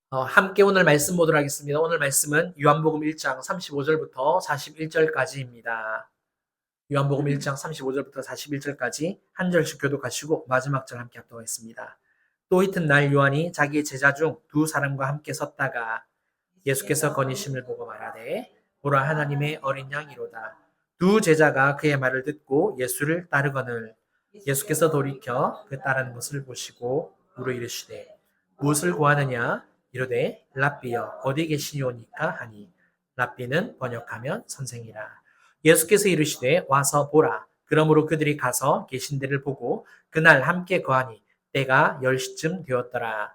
함께 오늘 말씀 보도록 하겠습니다. 오늘 말씀은 요한복음 1장 35절부터 41절까지입니다. 요한복음 1장 35절부터 41절까지 한 절씩 교독하시고 마지막 절 함께 합독하겠습니다. 또 이튿날 요한이 자기의 제자 중 두 사람과 함께 섰다가 예수께서 거니심을 보고 말하되 보라 하나님의 어린 양이로다. 두 제자가 그의 말을 듣고 예수를 따르거늘 예수께서 돌이켜 그 따르는 것을 보시고 물어 이르시되 무엇을 구하느냐 이르되 랍비여 어디 계시니오니까 하니 랍비는 번역하면 선생이라. 예수께서 이르시되 와서 보라. 그러므로 그들이 가서 계신 데를 보고 그날 함께 거하니 때가 10시쯤 되었더라.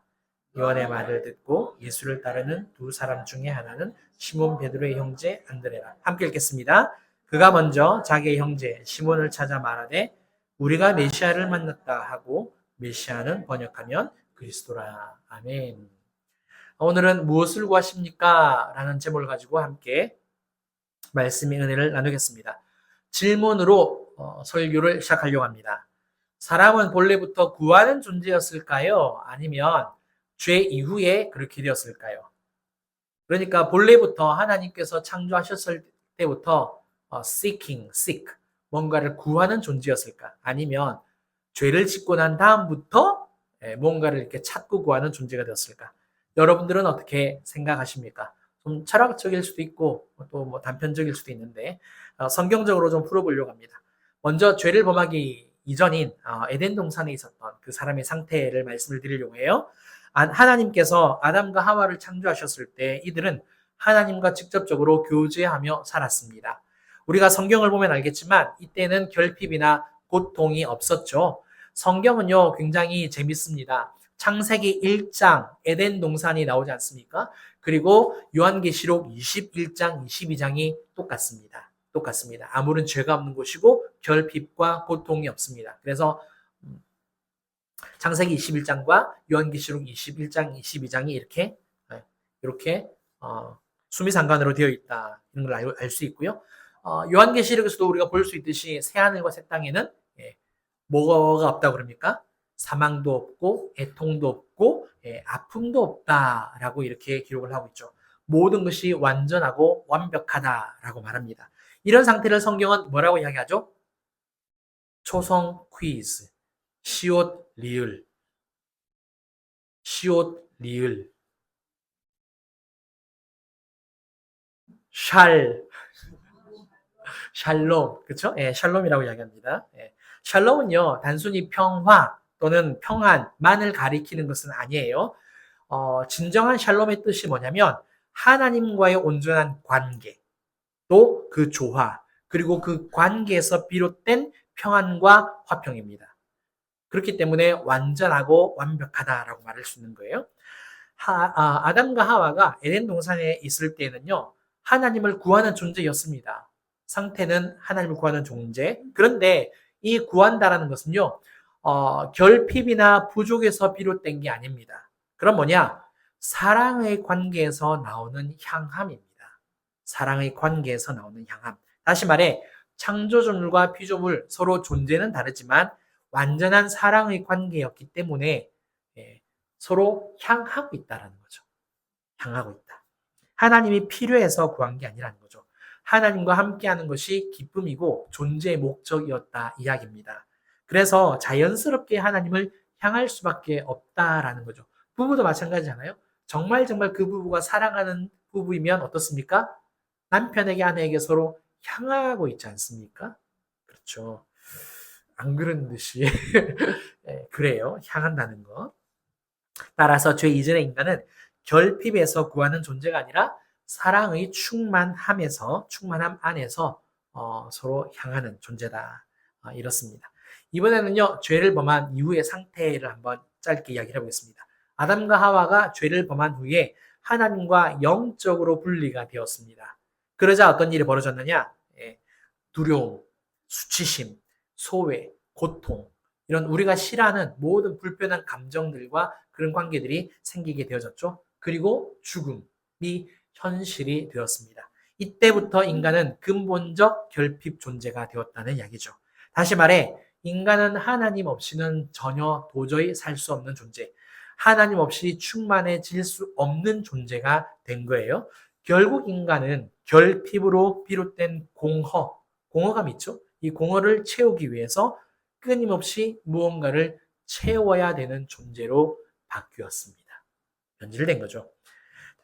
요한의 말을 듣고 예수를 따르는 두 사람 중에 하나는 시몬 베드로의 형제 안드레라. 함께 읽겠습니다. 그가 먼저 자기의 형제 시몬을 찾아 말하되 우리가 메시아를 만났다 하고 메시아는 번역하면 그리스도라. 아멘. 오늘은 무엇을 구하십니까? 라는 제목을 가지고 함께 말씀의 은혜를 나누겠습니다. 질문으로 설교를 시작하려고 합니다. 사람은 본래부터 구하는 존재였을까요? 아니면 죄 이후에 그렇게 되었을까요? 그러니까 본래부터 하나님께서 창조하셨을 때부터 seek, 뭔가를 구하는 존재였을까? 아니면 죄를 짓고 난 다음부터 뭔가를 이렇게 찾고 구하는 존재가 되었을까? 여러분들은 어떻게 생각하십니까? 좀 철학적일 수도 있고 또 뭐 단편적일 수도 있는데 성경적으로 좀 풀어보려고 합니다. 먼저 죄를 범하기 이전인 에덴 동산에 있었던 그 사람의 상태를 말씀을 드리려고 해요. 하나님께서 아담과 하와를 창조하셨을 때 이들은 하나님과 직접적으로 교제하며 살았습니다. 우리가 성경을 보면 알겠지만 이때는 결핍이나 고통이 없었죠. 성경은요 굉장히 재밌습니다. 창세기 1장 에덴 동산이 나오지 않습니까? 그리고 요한계시록 21장, 22장이 똑같습니다. 아무런 죄가 없는 곳이고 결핍과 고통이 없습니다. 그래서 창세기 21장과 요한계시록 21장, 22장이 이렇게 수미상관으로 되어 있다. 이런 걸 알 수 있고요. 요한계시록에서도 우리가 볼 수 있듯이 새하늘과 새 땅에는 뭐가 없다고 그럽니까? 사망도 없고 애통도 없고 아픔도 없다라고 이렇게 기록을 하고 있죠. 모든 것이 완전하고 완벽하다라고 말합니다. 이런 상태를 성경은 뭐라고 이야기하죠? 초성 퀴즈, 시옷 리을, 샬롬, 그렇죠? 샬롬이라고 이야기합니다. 샬롬은요 단순히 평화 또는 평안만을 가리키는 것은 아니에요. 진정한 샬롬의 뜻이 뭐냐면 하나님과의 온전한 관계, 또 그 조화, 그리고 그 관계에서 비롯된 평안과 화평입니다. 그렇기 때문에 완전하고 완벽하다라고 말할 수 있는 거예요. 아담과 하와가 에덴 동산에 있을 때는요, 하나님을 구하는 존재였습니다. 상태는 하나님을 구하는 존재. 그런데 이 구한다라는 것은요, 결핍이나 부족에서 비롯된 게 아닙니다. 그럼 뭐냐? 사랑의 관계에서 나오는 향함입니다. 사랑의 관계에서 나오는 향함. 다시 말해, 창조주물과 피조물 서로 존재는 다르지만 완전한 사랑의 관계였기 때문에 서로 향하고 있다는 거죠. 향하고 있다. 하나님이 필요해서 구한 게 아니라는 거죠. 하나님과 함께하는 것이 기쁨이고 존재의 목적이었다 이야기입니다. 그래서 자연스럽게 하나님을 향할 수밖에 없다라는 거죠. 부부도 마찬가지잖아요. 정말 그 부부가 사랑하는 부부이면 어떻습니까? 남편에게 아내에게 서로 향하고 있지 않습니까? 그렇죠. 안 그런 듯이 그래요. 향한다는 거. 따라서 죄 이전의 인간은 결핍에서 구하는 존재가 아니라 사랑의 충만함 안에서 서로 향하는 존재다. 이렇습니다. 이번에는요, 죄를 범한 이후의 상태를 한번 짧게 이야기를 해보겠습니다. 아담과 하와가 죄를 범한 후에 하나님과 영적으로 분리가 되었습니다. 그러자 어떤 일이 벌어졌느냐? 두려움, 수치심, 소외, 고통, 이런 우리가 싫어하는 모든 불편한 감정들과 그런 관계들이 생기게 되어졌죠. 그리고 죽음이 현실이 되었습니다. 이때부터 인간은 근본적 결핍 존재가 되었다는 이야기죠. 다시 말해 인간은 하나님 없이는 전혀 도저히 살 수 없는 존재. 하나님 없이 충만해질 수 없는 존재가 된 거예요. 결국 인간은 결핍으로 비롯된 공허감 있죠? 이 공허를 채우기 위해서 끊임없이 무언가를 채워야 되는 존재로 바뀌었습니다. 변질된 거죠.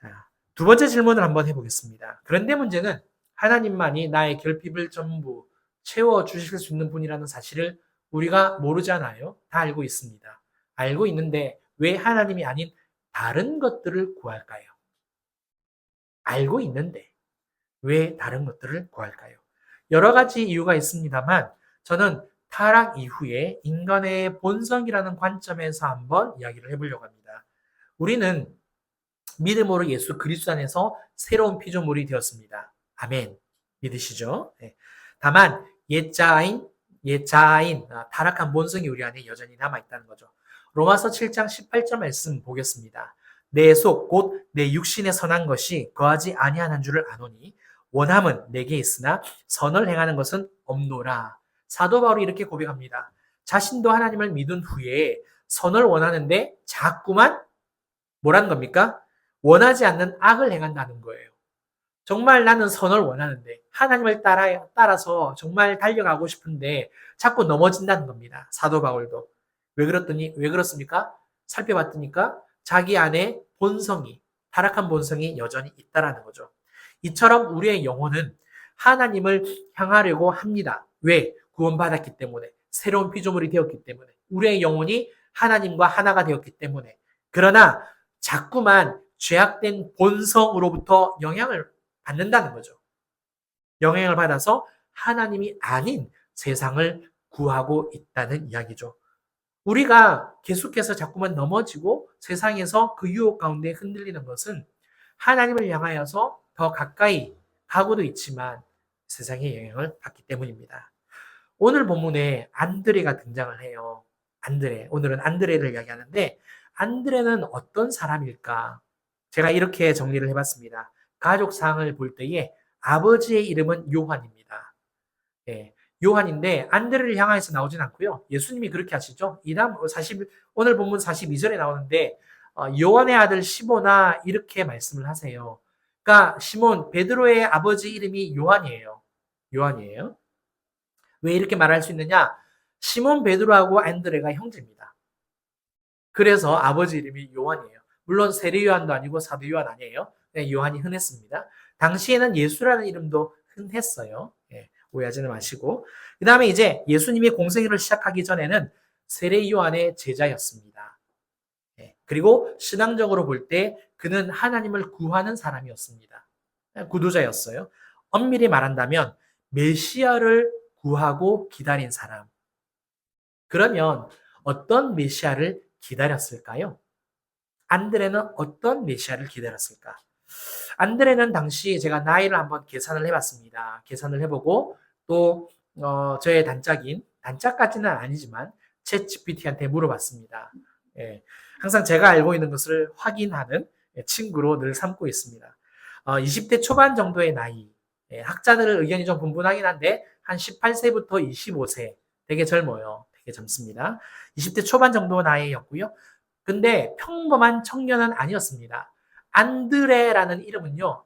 자, 두 번째 질문을 한번 해보겠습니다. 그런데 문제는 하나님만이 나의 결핍을 전부 채워주실 수 있는 분이라는 사실을 우리가 모르잖아요. 다 알고 있습니다. 알고 있는데 왜 하나님이 아닌 다른 것들을 구할까요? 알고 있는데 왜 다른 것들을 구할까요? 여러 가지 이유가 있습니다만 저는 타락 이후에 인간의 본성이라는 관점에서 한번 이야기를 해보려고 합니다. 우리는 믿음으로 예수 그리스도 안에서 새로운 피조물이 되었습니다. 아멘. 믿으시죠? 네. 다만 옛자인 타락한 본성이 우리 안에 여전히 남아있다는 거죠. 로마서 7장 18절 말씀 보겠습니다. 내 속 곧 내 육신에 선한 것이 거하지 아니하는 줄을 아노니 원함은 내게 있으나 선을 행하는 것은 없노라. 사도 바울이 이렇게 고백합니다. 자신도 하나님을 믿은 후에 선을 원하는데 자꾸만 뭐라는 겁니까? 원하지 않는 악을 행한다는 거예요. 정말 나는 선을 원하는데 하나님을 따라서 정말 달려가고 싶은데 자꾸 넘어진다는 겁니다. 사도 바울도. 왜 그렇습니까? 살펴봤더니까 자기 안에 타락한 본성이 여전히 있다라는 거죠. 이처럼 우리의 영혼은 하나님을 향하려고 합니다. 왜? 구원받았기 때문에. 새로운 피조물이 되었기 때문에. 우리의 영혼이 하나님과 하나가 되었기 때문에. 그러나 자꾸만 죄악된 본성으로부터 영향을 받는다는 거죠. 영향을 받아서 하나님이 아닌 세상을 구하고 있다는 이야기죠. 우리가 계속해서 자꾸만 넘어지고 세상에서 그 유혹 가운데 흔들리는 것은 하나님을 향하여서 더 가까이 가고도 있지만 세상의 영향을 받기 때문입니다. 오늘 본문에 안드레가 등장을 해요. 오늘은 안드레를 이야기하는데 안드레는 어떤 사람일까? 제가 이렇게 정리를 해봤습니다. 가족상을 볼 때에 아버지의 이름은 요한입니다. 예, 요한인데 안드레를 향해서 나오진 않고요. 예수님이 그렇게 하시죠. 오늘 본문 42절에 나오는데 요한의 아들 시몬아 이렇게 말씀을 하세요. 그러니까 시몬 베드로의 아버지 이름이 요한이에요. 왜 이렇게 말할 수 있느냐? 시몬 베드로하고 안드레가 형제입니다. 그래서 아버지 이름이 요한이에요. 물론 세례 요한도 아니고 사도 요한 아니에요. 요한이 흔했습니다. 당시에는 예수라는 이름도 흔했어요. 예, 오해하지는 마시고. 그 다음에 이제 예수님이 공생애를 시작하기 전에는 세례 요한의 제자였습니다. 예, 그리고 신앙적으로 볼 때 그는 하나님을 구하는 사람이었습니다. 구도자였어요. 엄밀히 말한다면 메시아를 구하고 기다린 사람. 그러면 어떤 메시아를 기다렸을까요? 안드레는 어떤 메시아를 기다렸을까? 안드레는 당시 제가 나이를 한번 계산을 해봤습니다. 계산을 해보고 또 저의 단짝까지는 아니지만 챗GPT한테 물어봤습니다. 예, 항상 제가 알고 있는 것을 확인하는 친구로 늘 삼고 있습니다. 20대 초반 정도의 나이, 학자들의 의견이 좀 분분하긴 한데 한 18세부터 25세, 되게 젊어요. 되게 젊습니다. 20대 초반 정도 나이였고요. 근데 평범한 청년은 아니었습니다. 안드레라는 이름은요,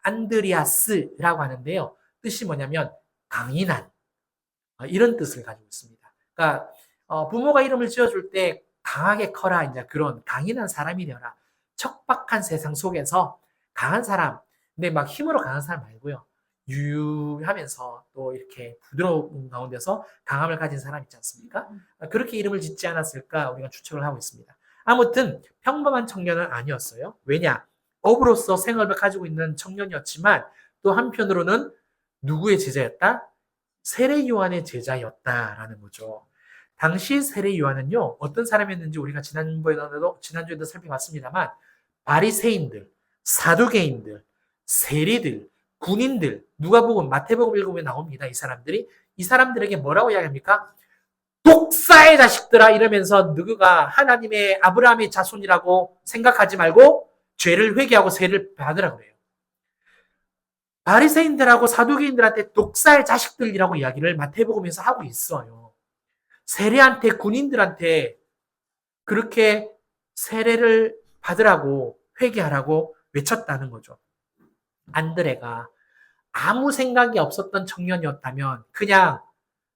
안드리아스라고 하는데요. 뜻이 뭐냐면 강인한, 이런 뜻을 가지고 있습니다. 그러니까 부모가 이름을 지어줄 때 강하게 커라, 이제 그런 강인한 사람이 되어라. 척박한 세상 속에서 강한 사람, 근데 막 힘으로 강한 사람 말고요. 유유하면서 또 이렇게 부드러운 가운데서 강함을 가진 사람 있지 않습니까? 그렇게 이름을 짓지 않았을까 우리가 추측을 하고 있습니다. 아무튼 평범한 청년은 아니었어요. 왜냐? 업으로서 생업을 가지고 있는 청년이었지만 또 한편으로는 누구의 제자였다? 세례 요한의 제자였다라는 거죠. 당시 세례 요한은요, 어떤 사람이었는지 우리가 지난주에도 살펴봤습니다만 바리새인들, 사두개인들, 세리들, 군인들, 누가복음, 마태복음 읽으면 나옵니다. 이 사람들에게 뭐라고 이야기합니까? 독사의 자식들아 이러면서 누구가 하나님의 아브라함의 자손이라고 생각하지 말고 죄를 회개하고 세를 받으라고 그래요. 바리새인들하고 사두개인들한테 독사의 자식들이라고 이야기를 마태복음에서 하고 있어요. 세리한테 군인들한테 그렇게 세례를 받으라고 회개하라고 외쳤다는 거죠. 안드레가 아무 생각이 없었던 청년이었다면 그냥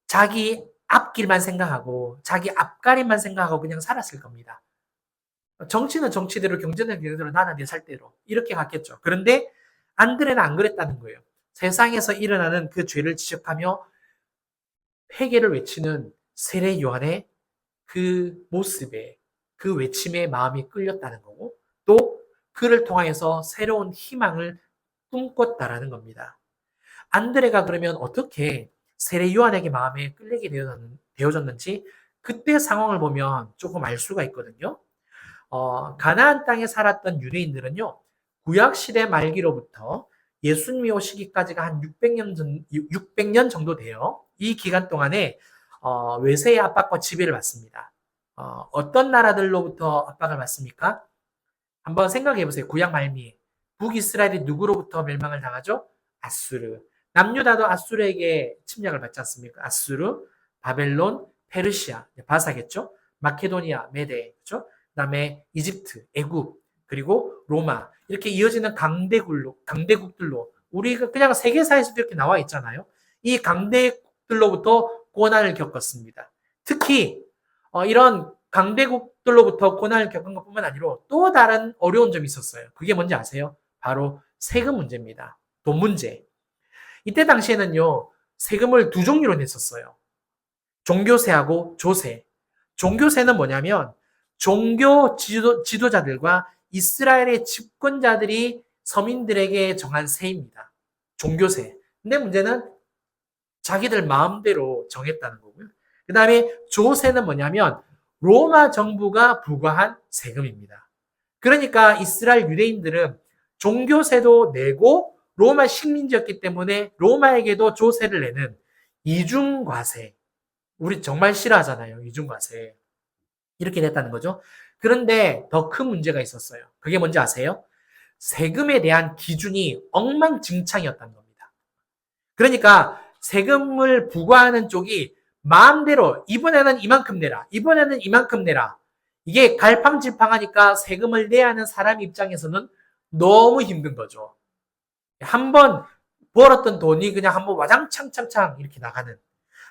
자기 앞길만 생각하고 자기 앞가림만 생각하고 그냥 살았을 겁니다. 정치는 정치대로, 경제는 경제대로, 나는 내 살대로 이렇게 갔겠죠. 그런데 안드레는 안 그랬다는 거예요. 세상에서 일어나는 그 죄를 지적하며 회개를 외치는 세례 요한의 그 모습에, 그 외침에 마음이 끌렸다는 거고, 또 그를 통하여서 새로운 희망을 꿈꿨다라는 겁니다. 안드레가 그러면 어떻게 세례 요한에게 마음에 끌리게 되어졌는지 그때 상황을 보면 조금 알 수가 있거든요. 가나안 땅에 살았던 유대인들은요, 구약시대 말기로부터 예수님이 오시기까지가 한 600년 정도 돼요. 이 기간 동안에 외세의 압박과 지배를 받습니다. 어떤 나라들로부터 압박을 받습니까? 한번 생각해 보세요. 구약 말미. 북이스라엘이 누구로부터 멸망을 당하죠? 아수르. 남유다도 아수르에게 침략을 받지 않습니까? 아수르, 바벨론, 페르시아, 바사겠죠? 마케도니아, 메데, 그렇죠? 그다음에 이집트, 애굽, 그리고 로마 이렇게 이어지는 강대국들로 우리가 그냥 세계사에서도 이렇게 나와 있잖아요. 이 강대국들로부터 고난을 겪었습니다. 특히 이런 강대국들로부터 고난을 겪은 것뿐만 아니라 또 다른 어려운 점이 있었어요. 그게 뭔지 아세요? 바로 세금 문제입니다. 돈 문제. 이때 당시에는요, 세금을 두 종류로 냈었어요. 종교세하고 조세. 종교세는 뭐냐면 종교 지도자들과 이스라엘의 집권자들이 서민들에게 정한 세입니다. 종교세. 근데 문제는 자기들 마음대로 정했다는 거고요. 그 다음에 조세는 뭐냐면 로마 정부가 부과한 세금입니다. 그러니까 이스라엘 유대인들은 종교세도 내고 로마 식민지였기 때문에 로마에게도 조세를 내는 이중과세. 우리 정말 싫어하잖아요. 이중과세. 이렇게 됐다는 거죠. 그런데 더 큰 문제가 있었어요. 그게 뭔지 아세요? 세금에 대한 기준이 엉망진창이었다는 겁니다. 그러니까 세금을 부과하는 쪽이 마음대로 이번에는 이만큼 내라. 이번에는 이만큼 내라. 이게 갈팡질팡하니까 세금을 내야 하는 사람 입장에서는 너무 힘든 거죠. 한번 벌었던 돈이 그냥 한번 와장창창창 이렇게 나가는.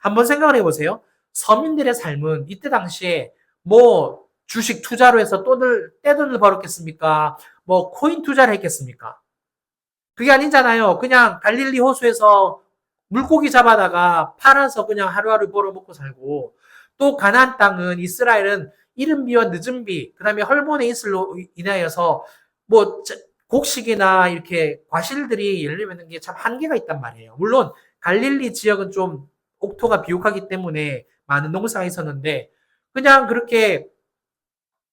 한번 생각을 해보세요. 서민들의 삶은 이때 당시에 뭐 주식 투자로 해서 떼돈을 벌었겠습니까? 뭐 코인 투자를 했겠습니까? 그게 아니잖아요. 그냥 갈릴리 호수에서 물고기 잡아다가 팔아서 그냥 하루하루 벌어먹고 살고, 또 가나안 땅은 이스라엘은 이른 비와 늦은 비, 그 다음에 헐몬의 이슬로 인하여서 뭐 곡식이나 이렇게 과실들이 열리는 게 참 한계가 있단 말이에요. 물론 갈릴리 지역은 좀 옥토가 비옥하기 때문에 많은 농사가 있었는데 그냥 그렇게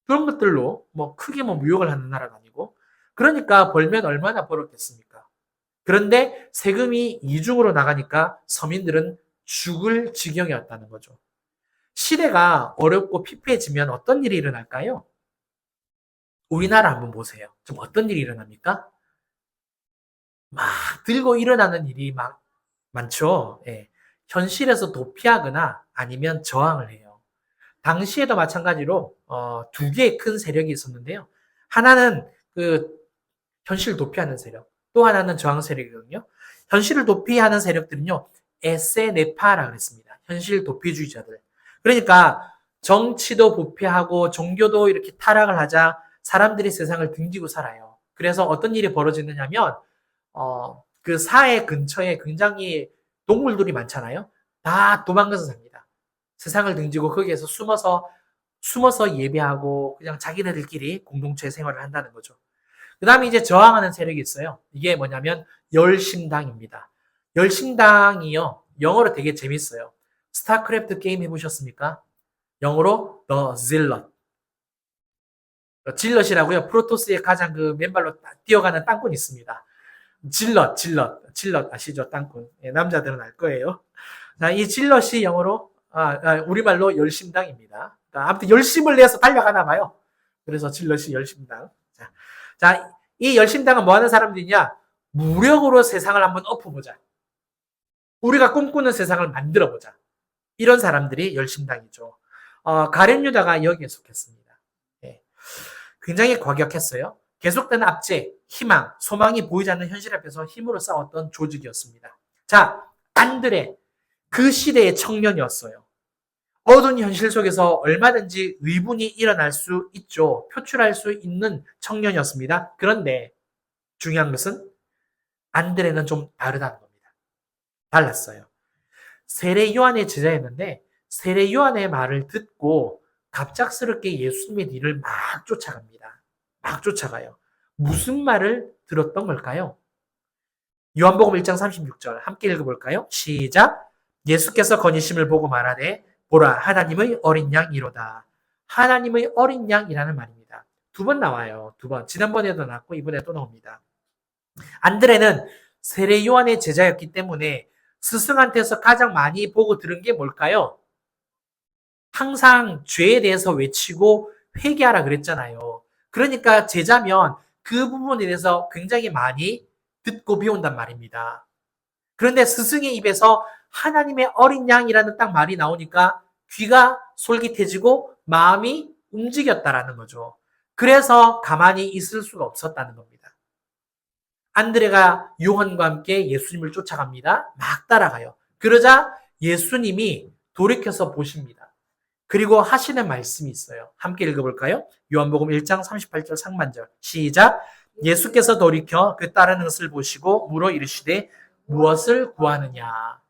그런 것들로 뭐 크게 뭐 무역을 하는 나라가 아니고, 그러니까 벌면 얼마나 벌었겠습니까? 그런데 세금이 이중으로 나가니까 서민들은 죽을 지경이었다는 거죠. 시대가 어렵고 피폐해지면 어떤 일이 일어날까요? 우리나라 한번 보세요. 좀 어떤 일이 일어납니까? 막 들고 일어나는 일이 막 많죠. 예. 현실에서 도피하거나 아니면 저항을 해요. 당시에도 마찬가지로 두 개의 큰 세력이 있었는데요. 하나는 그 현실 도피하는 세력, 또 하나는 저항 세력이거든요. 현실을 도피하는 세력들은요, 에세네파라 그랬습니다. 현실 도피주의자들. 그러니까 정치도 부패하고 종교도 이렇게 타락을 하자 사람들이 세상을 등지고 살아요. 그래서 어떤 일이 벌어지느냐면 그 사해 근처에 굉장히 동물들이 많잖아요. 다 도망가서 삽니다. 세상을 등지고 거기에서 숨어서 예배하고 그냥 자기네들끼리 공동체 생활을 한다는 거죠. 그 다음에 이제 저항하는 세력이 있어요. 이게 뭐냐면 열심당입니다. 열심당이요. 영어로 되게 재밌어요. 스타크래프트 게임 해보셨습니까? 영어로 The Zealot. 질럿이라고요. 프로토스의 가장 그 맨발로 뛰어가는 땅꾼이 있습니다. 질럿 아시죠? 땅꾼. 예, 남자들은 알 거예요. 자, 이 질럿이 영어로 우리말로 열심당입니다. 아무튼 열심을 내서 달려가나 봐요. 그래서 질럿이 열심당. 자, 이 열심당은 뭐 하는 사람들이냐? 무력으로 세상을 한번 엎어보자. 우리가 꿈꾸는 세상을 만들어보자. 이런 사람들이 열심당이죠. 가룟 유다가 여기에 속했습니다. 예. 굉장히 과격했어요. 계속되는 압제, 희망, 소망이 보이지 않는 현실 앞에서 힘으로 싸웠던 조직이었습니다. 자, 안드레, 그 시대의 청년이었어요. 어두운 현실 속에서 얼마든지 의분이 일어날 수 있죠. 표출할 수 있는 청년이었습니다. 그런데 중요한 것은 안드레는 좀 다르다는 겁니다. 달랐어요. 세례 요한의 제자였는데 세례 요한의 말을 듣고 갑작스럽게 예수님의 뒤를 막 쫓아갑니다. 막 쫓아가요. 무슨 말을 들었던 걸까요? 요한복음 1장 36절 함께 읽어볼까요? 시작. 예수께서 거니심을 보고 말하되 보라 하나님의 어린 양이로다. 하나님의 어린 양이라는 말입니다. 두 번 나와요. 두 번. 지난번에도 나왔고 이번에 또 나옵니다. 안드레는 세례 요한의 제자였기 때문에 스승한테서 가장 많이 보고 들은 게 뭘까요? 항상 죄에 대해서 외치고 회개하라 그랬잖아요. 그러니까 제자면 그 부분에 대해서 굉장히 많이 듣고 배운단 말입니다. 그런데 스승의 입에서 하나님의 어린 양이라는 딱 말이 나오니까 귀가 솔깃해지고 마음이 움직였다라는 거죠. 그래서 가만히 있을 수가 없었다는 겁니다. 안드레가 요한과 함께 예수님을 쫓아갑니다. 막 따라가요. 그러자 예수님이 돌이켜서 보십니다. 그리고 하시는 말씀이 있어요. 함께 읽어볼까요? 요한복음 1장 38절 상반절 시작. 예수께서 돌이켜 그 따르는 것을 보시고 물어 이르시되 무엇을 구하느냐.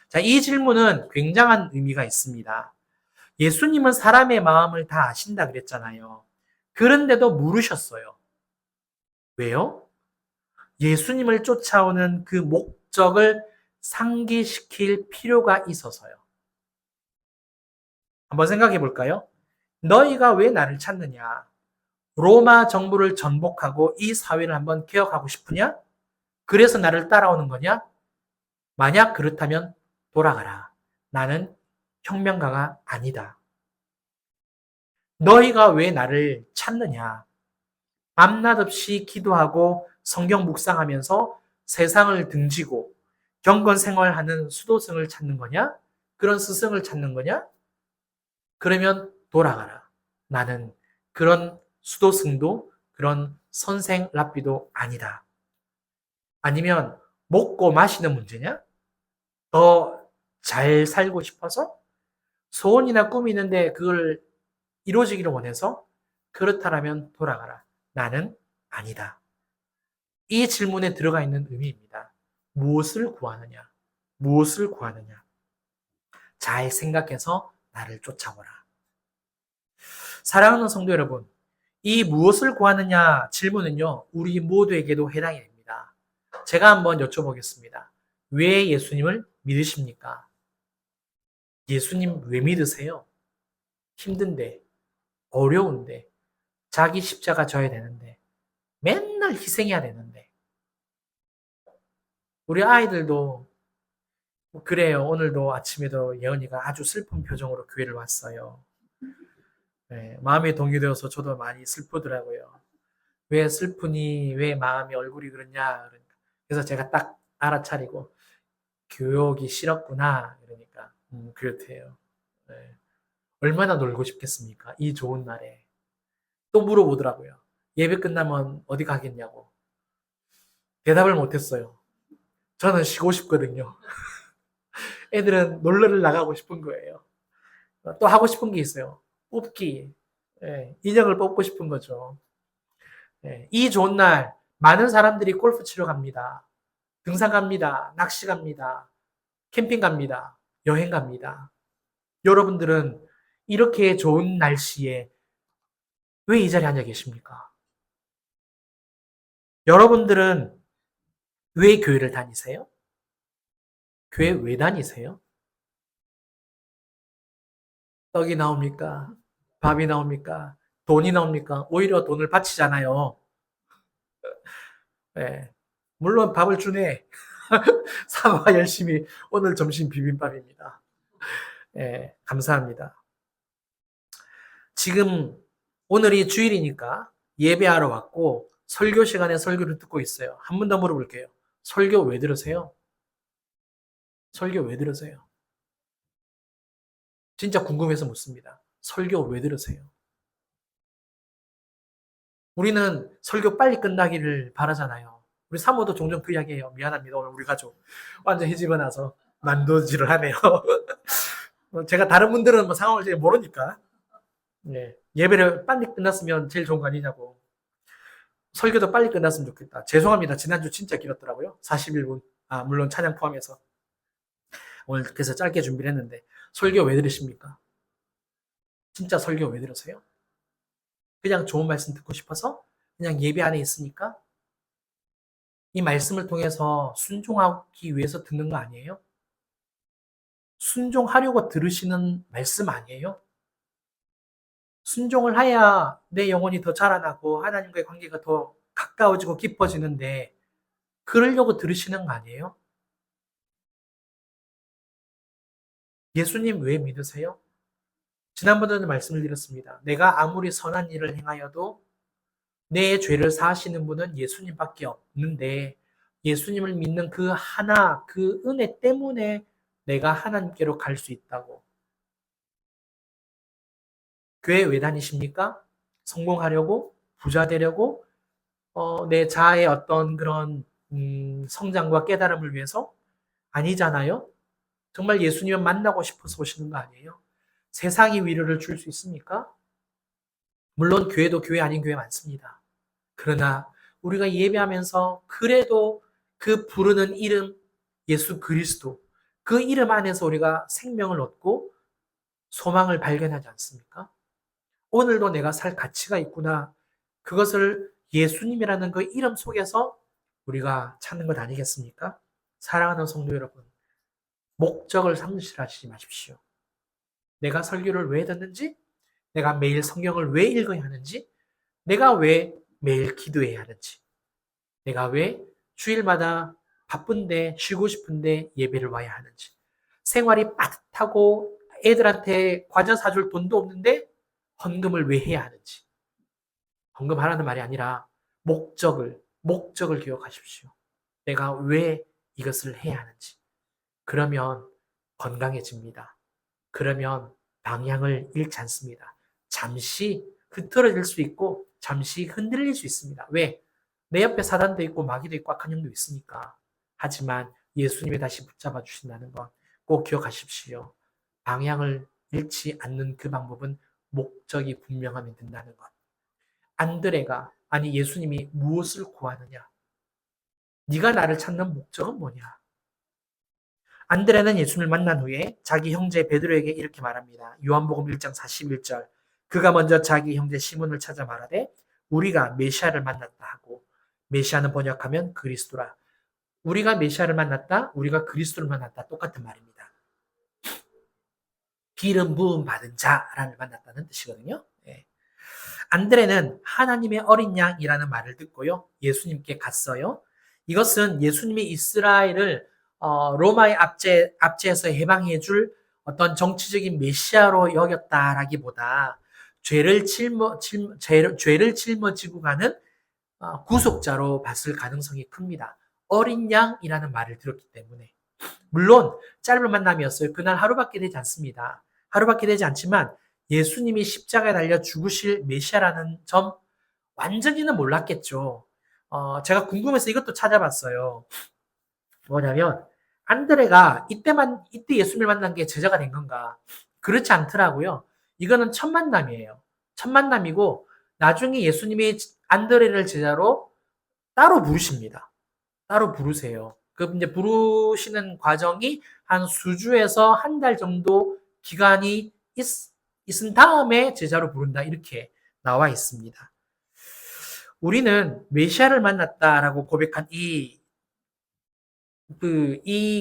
자, 이 질문은 굉장한 의미가 있습니다. 예수님은 사람의 마음을 다 아신다 그랬잖아요. 그런데도 물으셨어요. 왜요? 예수님을 쫓아오는 그 목적을 상기시킬 필요가 있어서요. 한번 생각해 볼까요? 너희가 왜 나를 찾느냐? 로마 정부를 전복하고 이 사회를 한번 개혁하고 싶으냐? 그래서 나를 따라오는 거냐? 만약 그렇다면 돌아가라. 나는 혁명가가 아니다. 너희가 왜 나를 찾느냐? 밤낮 없이 기도하고 성경 묵상하면서 세상을 등지고 경건 생활하는 수도승을 찾는 거냐? 그런 스승을 찾는 거냐? 그러면 돌아가라. 나는 그런 수도승도 그런 선생 랍비도 아니다. 아니면 먹고 마시는 문제냐? 더 잘 살고 싶어서? 소원이나 꿈이 있는데 그걸 이루어지기를 원해서? 그렇다면 돌아가라. 나는 아니다. 이 질문에 들어가 있는 의미입니다. 무엇을 구하느냐? 무엇을 구하느냐? 잘 생각해서 나를 쫓아오라. 사랑하는 성도 여러분, 이 무엇을 구하느냐 질문은요, 우리 모두에게도 해당이 됩니다. 제가 한번 여쭤보겠습니다. 왜 예수님을 믿으십니까? 예수님 왜 믿으세요? 힘든데, 어려운데, 자기 십자가 져야 되는데, 맨날 희생해야 되는데. 우리 아이들도 그래요. 오늘도 아침에도 예언이가 아주 슬픈 표정으로 교회를 왔어요. 네, 마음이 동요되어서 저도 많이 슬프더라고요. 왜 슬프니? 왜 마음이 얼굴이 그러냐? 그러니까. 그래서 제가 딱 알아차리고 교육이 싫었구나. 그러니까 그렇대요. 네. 얼마나 놀고 싶겠습니까? 이 좋은 날에. 또 물어보더라고요. 예배 끝나면 어디 가겠냐고. 대답을 못했어요. 저는 쉬고 싶거든요. 애들은 놀러를 나가고 싶은 거예요. 또 하고 싶은 게 있어요. 뽑기. 예, 인형을 뽑고 싶은 거죠. 예, 이 좋은 날 많은 사람들이 골프 치러 갑니다. 등산 갑니다. 낚시 갑니다. 캠핑 갑니다. 여행 갑니다. 여러분들은 이렇게 좋은 날씨에 왜 이 자리에 앉아 계십니까? 여러분들은 왜 교회를 다니세요? 교회 왜 다니세요? 떡이 나옵니까? 밥이 나옵니까? 돈이 나옵니까? 오히려 돈을 바치잖아요. 예. 물론 밥을 주네. 사과 열심히 오늘 점심 비빔밥입니다. 예, 감사합니다. 지금 오늘이 주일이니까 예배하러 왔고 설교 시간에 설교를 듣고 있어요. 한 번 더 물어볼게요. 설교 왜 들으세요? 설교 왜 들으세요? 진짜 궁금해서 묻습니다. 설교 왜 들으세요? 우리는 설교 빨리 끝나기를 바라잖아요. 우리 사모도 종종 그 이야기해요. 미안합니다. 오늘 우리 가족 완전 해집어 나서 난도질을 하네요. 제가 다른 분들은 뭐 상황을 잘 모르니까. 네. 예배를 빨리 끝났으면 제일 좋은 거 아니냐고. 설교도 빨리 끝났으면 좋겠다. 죄송합니다. 지난주 진짜 길었더라고요. 41분. 아, 물론 찬양 포함해서. 오늘 그래서 짧게 준비를 했는데 설교 왜 들으십니까? 진짜 설교 왜 들으세요? 그냥 좋은 말씀 듣고 싶어서? 그냥 예배 안에 있으니까? 이 말씀을 통해서 순종하기 위해서 듣는 거 아니에요? 순종하려고 들으시는 말씀 아니에요? 순종을 해야 내 영혼이 더 자라나고 하나님과의 관계가 더 가까워지고 깊어지는데 그러려고 들으시는 거 아니에요? 예수님 왜 믿으세요? 지난번에도 말씀을 드렸습니다. 내가 아무리 선한 일을 행하여도 내 죄를 사하시는 분은 예수님밖에 없는데 예수님을 믿는 그 하나, 그 은혜 때문에 내가 하나님께로 갈 수 있다고. 교회 왜 다니십니까? 성공하려고? 부자 되려고? 내 자아의 어떤 그런 성장과 깨달음을 위해서? 아니잖아요? 정말 예수님을 만나고 싶어서 오시는 거 아니에요? 세상이 위로를 줄 수 있습니까? 물론 교회도 교회 아닌 교회 많습니다. 그러나 우리가 예배하면서 그래도 그 부르는 이름 예수 그리스도 그 이름 안에서 우리가 생명을 얻고 소망을 발견하지 않습니까? 오늘도 내가 살 가치가 있구나. 그것을 예수님이라는 그 이름 속에서 우리가 찾는 것 아니겠습니까? 사랑하는 성도 여러분, 목적을 상실하지 마십시오. 내가 설교를 왜 듣는지, 내가 매일 성경을 왜 읽어야 하는지, 내가 왜 매일 기도해야 하는지, 내가 왜 주일마다 바쁜데 쉬고 싶은데 예배를 와야 하는지, 생활이 빠듯하고 애들한테 과자 사줄 돈도 없는데 헌금을 왜 해야 하는지, 헌금하라는 말이 아니라 목적을 기억하십시오. 내가 왜 이것을 해야 하는지. 그러면 건강해집니다. 그러면 방향을 잃지 않습니다. 잠시 흐트러질 수 있고 잠시 흔들릴 수 있습니다. 왜? 내 옆에 사단도 있고 마귀도 있고 악한 영도 있으니까. 하지만 예수님이 다시 붙잡아 주신다는 것 꼭 기억하십시오. 방향을 잃지 않는 그 방법은 목적이 분명하면 된다는 것. 안드레가 아니 예수님이 무엇을 구하느냐? 네가 나를 찾는 목적은 뭐냐? 안드레는 예수님을 만난 후에 자기 형제 베드로에게 이렇게 말합니다. 요한복음 1장 41절. 그가 먼저 자기 형제 시몬을 찾아 말하되 우리가 메시아를 만났다 하고 메시아는 번역하면 그리스도라. 우리가 메시아를 만났다, 우리가 그리스도를 만났다 똑같은 말입니다. 기름 부음 받은 자를 만났다는 뜻이거든요. 예. 안드레는 하나님의 어린 양이라는 말을 듣고요. 예수님께 갔어요. 이것은 예수님이 이스라엘을 로마의 압제에서 해방해 줄 어떤 정치적인 메시아로 여겼다라기보다 죄를 짊어지고 가는 구속자로 봤을 가능성이 큽니다. 어린 양이라는 말을 들었기 때문에. 물론 짧은 만남이었어요. 그날 하루밖에 되지 않습니다. 하루밖에 되지 않지만 예수님이 십자가에 달려 죽으실 메시아라는 점 완전히는 몰랐겠죠. 제가 궁금해서 이것도 찾아봤어요. 뭐냐면 안드레가 이때 예수님을 만난 게 제자가 된 건가? 그렇지 않더라고요. 이거는 첫 만남이에요. 첫 만남이고 나중에 예수님이 안드레를 제자로 따로 부르십니다. 따로 부르세요. 그 이제 부르시는 과정이 한 수주에서 한 달 정도 기간이 있은 다음에 제자로 부른다 이렇게 나와 있습니다. 우리는 메시아를 만났다라고 고백한 이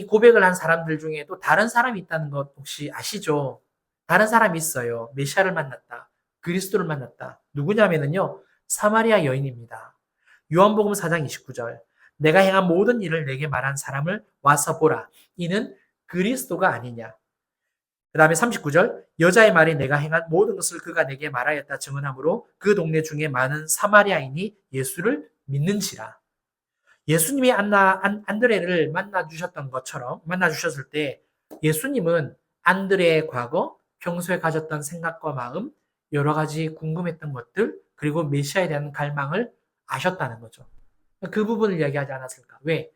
고백을 한 사람들 중에도 다른 사람이 있다는 것 혹시 아시죠? 다른 사람이 있어요. 메시아를 만났다. 그리스도를 만났다. 누구냐면요. 사마리아 여인입니다. 요한복음 4장 29절. 내가 행한 모든 일을 내게 말한 사람을 와서 보라. 이는 그리스도가 아니냐. 그 다음에 39절. 여자의 말이 내가 행한 모든 것을 그가 내게 말하였다 증언하므로 그 동네 중에 많은 사마리아인이 예수를 믿는지라. 예수님이 안드레를 만나 주셨을 때 예수님은 안드레의 과거, 평소에 가졌던 생각과 마음, 여러 가지 궁금했던 것들, 그리고 메시아에 대한 갈망을 아셨다는 거죠. 그 부분을 이야기하지 않았을까? 왜?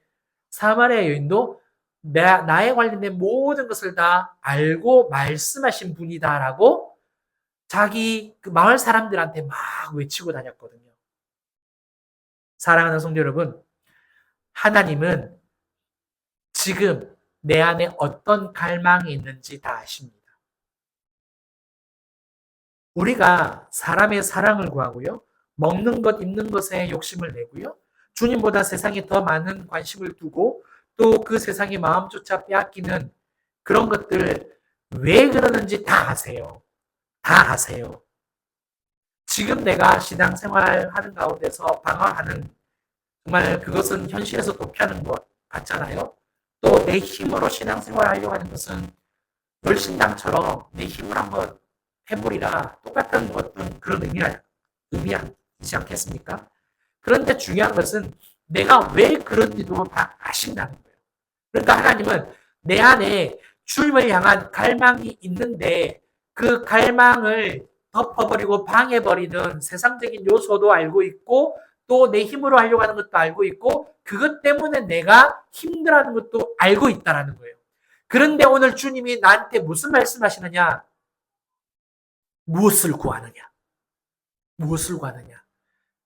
사마리아 여인도 나에 관련된 모든 것을 다 알고 말씀하신 분이다라고 자기 그 마을 사람들한테 막 외치고 다녔거든요. 사랑하는 성도 여러분, 하나님은 지금 내 안에 어떤 갈망이 있는지 다 아십니다. 우리가 사람의 사랑을 구하고요. 먹는 것, 입는 것에 욕심을 내고요. 주님보다 세상에 더 많은 관심을 두고 또 그 세상의 마음조차 빼앗기는 그런 것들 왜 그러는지 다 아세요. 다 아세요. 지금 내가 신앙생활 하는 가운데서 방황하는 정말 그것은 현실에서 도피하는 것 같잖아요. 또 내 힘으로 신앙생활 하려고 하는 것은 열신당처럼 내 힘을 한번 해보리라 똑같은 어떤 그런 의미하지 않겠습니까? 그런데 중요한 것은 내가 왜 그런지도 다 아신다는 거예요. 그러니까 하나님은 내 안에 주님을 향한 갈망이 있는데 그 갈망을 덮어버리고 방해버리는 세상적인 요소도 알고 있고 또 내 힘으로 하려고 하는 것도 알고 있고 그것 때문에 내가 힘들어하는 것도 알고 있다는 거예요. 그런데 오늘 주님이 나한테 무슨 말씀하시느냐? 무엇을 구하느냐? 무엇을 구하느냐?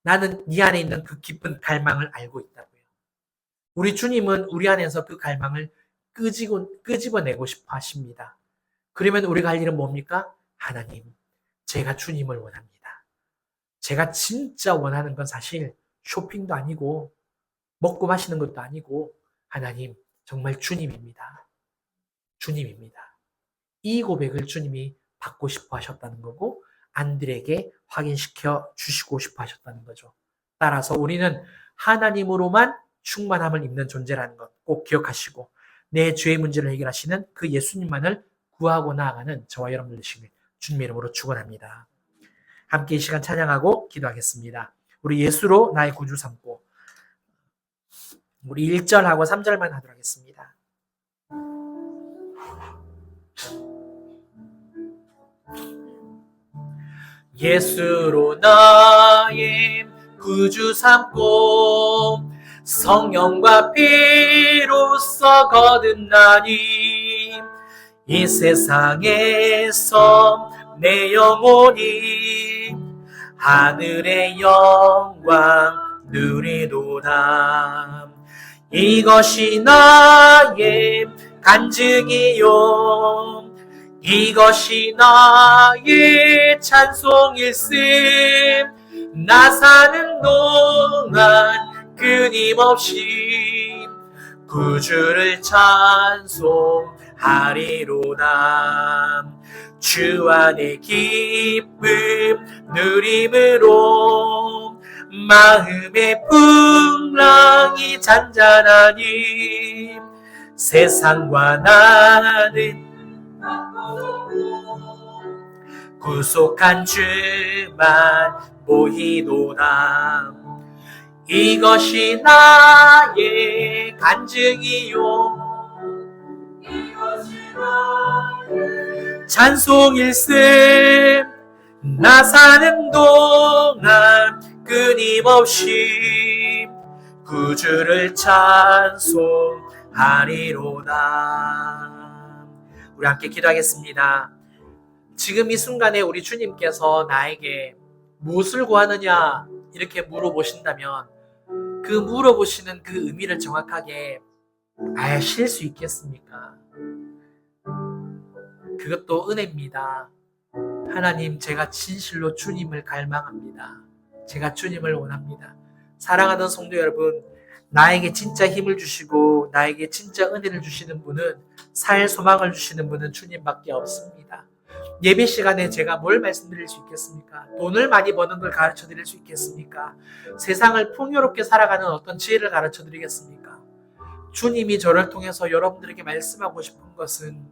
나는 네 안에 있는 그 깊은 갈망을 알고 있다고요. 우리 주님은 우리 안에서 그 갈망을 끄집어내고 싶어 하십니다. 그러면 우리가 할 일은 뭡니까? 하나님, 제가 주님을 원합니다. 제가 진짜 원하는 건 사실 쇼핑도 아니고 먹고 마시는 것도 아니고 하나님, 정말 주님입니다. 주님입니다. 이 고백을 주님이 받고 싶어 하셨다는 거고 안들에게 확인시켜 주시고 싶어 하셨다는 거죠. 따라서 우리는 하나님으로만 충만함을 입는 존재라는 것 꼭 기억하시고 내 죄의 문제를 해결하시는 그 예수님만을 구하고 나아가는 저와 여러분들 되시길 주님 이름으로 축원합니다. 함께 이 시간 찬양하고 기도하겠습니다. 우리 예수로 나의 구주 삼고 우리 1절하고 3절만 하도록 하겠습니다. 예수로 나의 구주 삼고 성령과 피로써 거듭나니 이 세상에서 내 영혼이 하늘의 영광 누리도다. 이것이 나의 간증이요 이것이 나의 찬송일씀 나 사는 동안 끊임없이 구주를 찬송하리로다. 주 안의 기쁨 누림으로 마음의 풍랑이 잔잔하니 세상과 나는 구속한 주만 보이도다. 이것이 나의 간증이요 이것이 나의 찬송일씀 나 사는 동안 끊임없이 구주를 찬송하리로다. 우리 함께 기도하겠습니다. 지금 이 순간에 우리 주님께서 나에게 무엇을 구하느냐 이렇게 물어보신다면 그 물어보시는 그 의미를 정확하게 아실 수 있겠습니까? 그것도 은혜입니다. 하나님, 제가 진실로 주님을 갈망합니다. 제가 주님을 원합니다. 사랑하는 성도 여러분, 나에게 진짜 힘을 주시고 나에게 진짜 은혜를 주시는 분은 살 소망을 주시는 분은 주님밖에 없습니다. 예배 시간에 제가 뭘 말씀드릴 수 있겠습니까? 돈을 많이 버는 걸 가르쳐 드릴 수 있겠습니까? 세상을 풍요롭게 살아가는 어떤 지혜를 가르쳐 드리겠습니까? 주님이 저를 통해서 여러분들에게 말씀하고 싶은 것은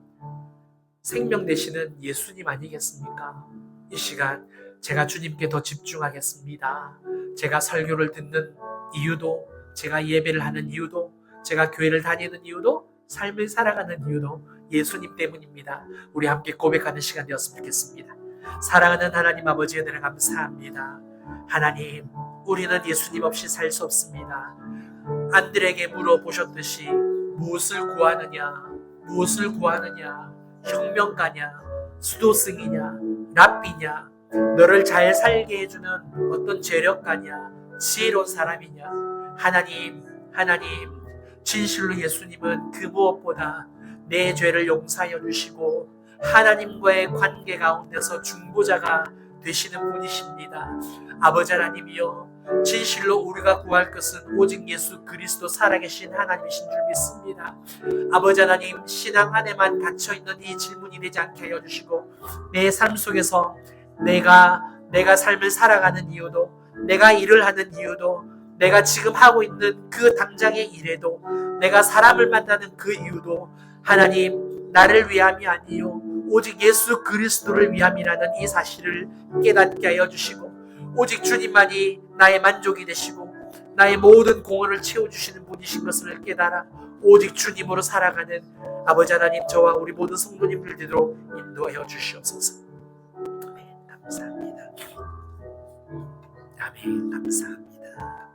생명 되시는 예수님 아니겠습니까? 이 시간 제가 주님께 더 집중하겠습니다. 제가 설교를 듣는 이유도, 제가 예배를 하는 이유도, 제가 교회를 다니는 이유도, 삶을 살아가는 이유도 예수님 때문입니다. 우리 함께 고백하는 시간 되었으면 좋겠습니다. 사랑하는 하나님 아버지 은혜를 감사합니다. 하나님, 우리는 예수님 없이 살 수 없습니다. 안들에게 물어보셨듯이 무엇을 구하느냐, 무엇을 구하느냐, 혁명가냐, 수도승이냐, 랍비냐, 너를 잘 살게 해주는 어떤 재력가냐, 지혜로운 사람이냐. 하나님, 진실로 예수님은 그 무엇보다 내 죄를 용서하여 주시고 하나님과의 관계 가운데서 중보자가 되시는 분이십니다. 아버지 하나님이여, 진실로 우리가 구할 것은 오직 예수 그리스도 살아계신 하나님이신 줄 믿습니다. 아버지 하나님, 신앙 안에만 갇혀있는 이 질문이 되지 않게 하여 주시고 내 삶 속에서 내가 삶을 살아가는 이유도, 내가 일을 하는 이유도, 내가 지금 하고 있는 그 당장의 일에도, 내가 사람을 만나는 그 이유도 하나님, 나를 위함이 아니요 오직 예수 그리스도를 위함이라는 이 사실을 깨닫게 하여 주시고 오직 주님만이 나의 만족이 되시고 나의 모든 공헌을 채워주시는 분이신 것을 깨달아 오직 주님으로 살아가는 아버지 하나님, 저와 우리 모든 성도님들 되도록 인도하여 주시옵소서. 아멘. 감사합니다. 아멘. 감사합니다.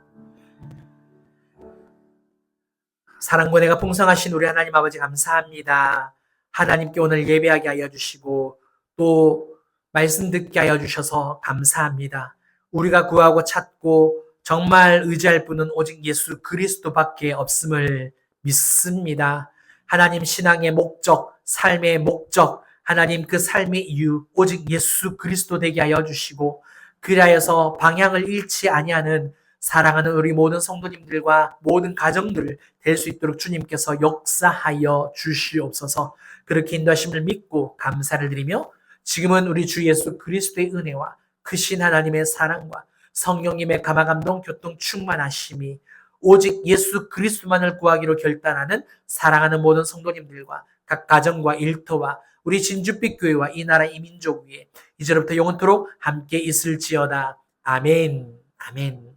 사랑과 은혜가 풍성하신 우리 하나님 아버지, 감사합니다. 하나님께 오늘 예배하게 하여 주시고 또 말씀 듣게 하여 주셔서 감사합니다. 우리가 구하고 찾고 정말 의지할 분은 오직 예수 그리스도밖에 없음을 믿습니다. 하나님, 신앙의 목적, 삶의 목적, 하나님 그 삶의 이유 오직 예수 그리스도 되게 하여 주시고 그리하여서 방향을 잃지 아니하는 사랑하는 우리 모든 성도님들과 모든 가정들 될 수 있도록 주님께서 역사하여 주시옵소서. 그렇게 인도하심을 믿고 감사를 드리며 지금은 우리 주 예수 그리스도의 은혜와 크신 하나님의 사랑과 성령님의 감화감동 교통 충만하심이 오직 예수 그리스도만을 구하기로 결단하는 사랑하는 모든 성도님들과 각 가정과 일터와 우리 진주빛 교회와 이 나라 이 민족 위에 이제로부터 영원토록 함께 있을지어다. 아멘. 아멘.